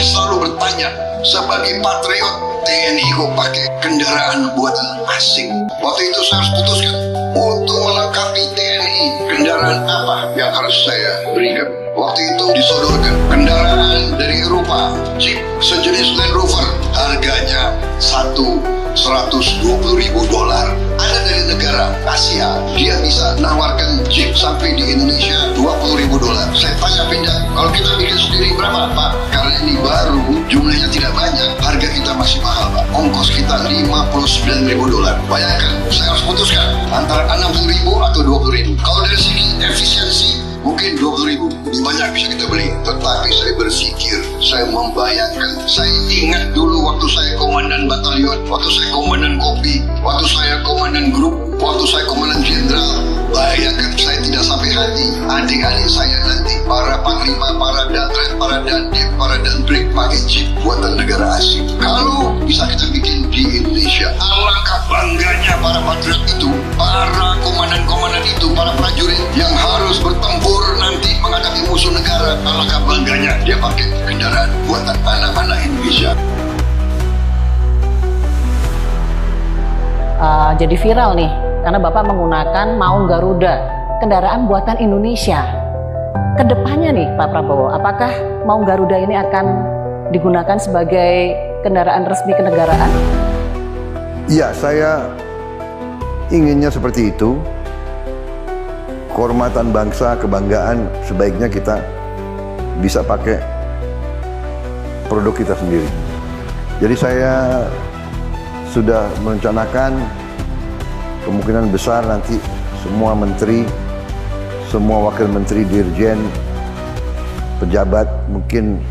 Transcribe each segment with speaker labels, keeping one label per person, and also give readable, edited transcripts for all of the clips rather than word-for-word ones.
Speaker 1: selalu bertanya, sebagai patriot TNI kok pakai kendaraan buatan asing? Waktu itu saya harus putuskan, untuk melengkapi TNI, kendaraan apa yang harus saya berikan? Waktu itu disodorkan kendaraan dari Eropa, Jeep sejenis Land Rover, harganya $120.000. Ada dari negara Asia, dia bisa nawarkan Jeep sampai di Indonesia $20.000. Saya tanya pindah, kalau kita bikin sendiri berapa Pak? Karena ini baru, jumlahnya tidak banyak, harga kita masih mahal Pak. Ongkos kita $59.000. Bayangkan, saya harus putuskan antara 60.000 atau 20.000. Kalau dari segi efisiensi, mungkin 20.000 lebih banyak bisa kita beli. Tetapi saya berpikir, saya membayangkan, saya ingat dulu waktu saya komandan batalion, waktu saya komandan kopi, waktu saya komandan grup, waktu saya komandan jenderal. Bayangkan saya tidak sampai hati, adik-adik saya nanti, para panglima, para datret, para dandim, para danbrik pakai jeep buatan negara asing. Kalau bisa kita bikin di Indonesia, alangkah bangganya para patriot itu, para komandan-komandan itu, para prajurit yang harus bertempur nanti menghadapi musuh negara. Alangkah bangganya dia pakai kendaraan buatan anak-anak Indonesia.
Speaker 2: Jadi viral nih, karena Bapak menggunakan Maung Garuda, kendaraan buatan Indonesia. Kedepannya nih Pak Prabowo, apakah Maung Garuda ini akan digunakan sebagai kendaraan resmi kenegaraan?
Speaker 3: Iya, saya inginnya seperti itu. Kehormatan bangsa, kebanggaan, sebaiknya kita bisa pakai produk kita sendiri. Jadi saya sudah merencanakan kemungkinan besar nanti semua menteri, semua wakil menteri, dirjen, pejabat, mungkin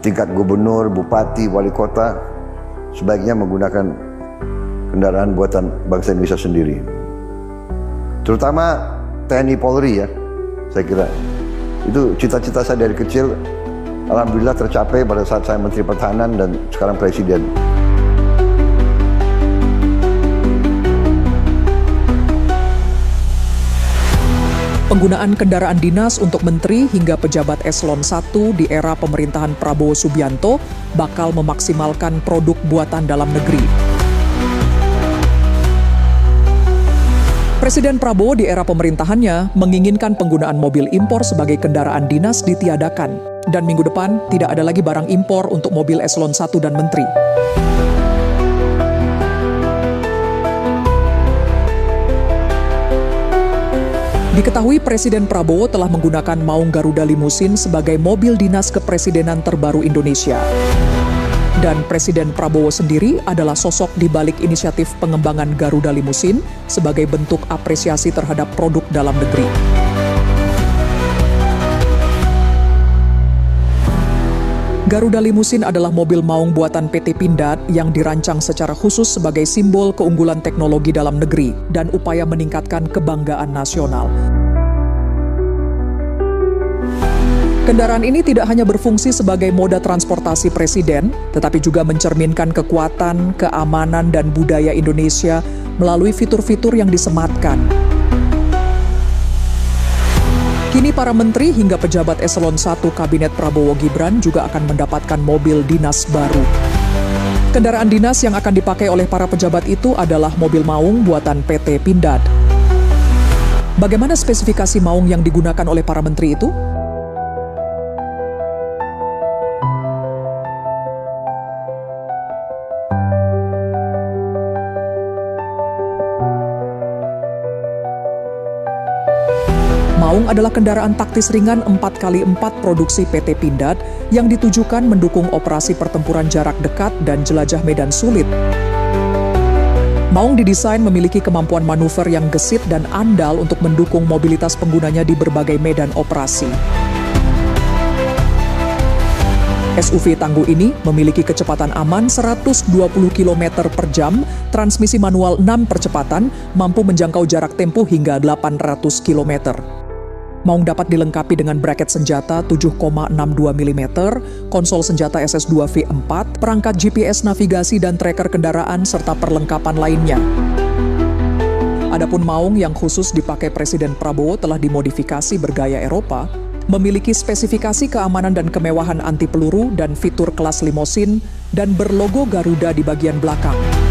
Speaker 3: tingkat gubernur, bupati, wali kota, sebaiknya menggunakan kendaraan buatan bangsa Indonesia sendiri. Terutama TNI Polri ya, saya kira. Itu cita-cita saya dari kecil, alhamdulillah tercapai pada saat saya Menteri Pertahanan dan sekarang Presiden.
Speaker 4: Penggunaan kendaraan dinas untuk menteri hingga pejabat eselon 1 di era pemerintahan Prabowo Subianto bakal memaksimalkan produk buatan dalam negeri. Presiden Prabowo di era pemerintahannya menginginkan penggunaan mobil impor sebagai kendaraan dinas ditiadakan, dan minggu depan tidak ada lagi barang impor untuk mobil eselon 1 dan menteri. Diketahui Presiden Prabowo telah menggunakan Maung Garuda Limousine sebagai mobil dinas kepresidenan terbaru Indonesia. Dan Presiden Prabowo sendiri adalah sosok di balik inisiatif pengembangan Garuda Limousine sebagai bentuk apresiasi terhadap produk dalam negeri. Garuda Limousine adalah mobil maung buatan PT Pindad yang dirancang secara khusus sebagai simbol keunggulan teknologi dalam negeri dan upaya meningkatkan kebanggaan nasional. Kendaraan ini tidak hanya berfungsi sebagai moda transportasi presiden, tetapi juga mencerminkan kekuatan, keamanan, dan budaya Indonesia melalui fitur-fitur yang disematkan. Kini para menteri hingga pejabat eselon 1 Kabinet Prabowo Gibran juga akan mendapatkan mobil dinas baru. Kendaraan dinas yang akan dipakai oleh para pejabat itu adalah mobil maung buatan PT Pindad. Bagaimana spesifikasi maung yang digunakan oleh para menteri itu? Maung adalah kendaraan taktis ringan 4x4 produksi PT Pindad yang ditujukan mendukung operasi pertempuran jarak dekat dan jelajah medan sulit. Maung didesain memiliki kemampuan manuver yang gesit dan andal untuk mendukung mobilitas penggunanya di berbagai medan operasi. SUV tangguh ini memiliki kecepatan aman 120 km per jam, transmisi manual 6 percepatan, mampu menjangkau jarak tempuh hingga 800 km. Maung dapat dilengkapi dengan braket senjata 7,62 mm, konsol senjata SS2 V4, perangkat GPS navigasi dan tracker kendaraan, serta perlengkapan lainnya. Adapun Maung yang khusus dipakai Presiden Prabowo telah dimodifikasi bergaya Eropa, memiliki spesifikasi keamanan dan kemewahan anti peluru dan fitur kelas limosin, dan berlogo Garuda di bagian belakang.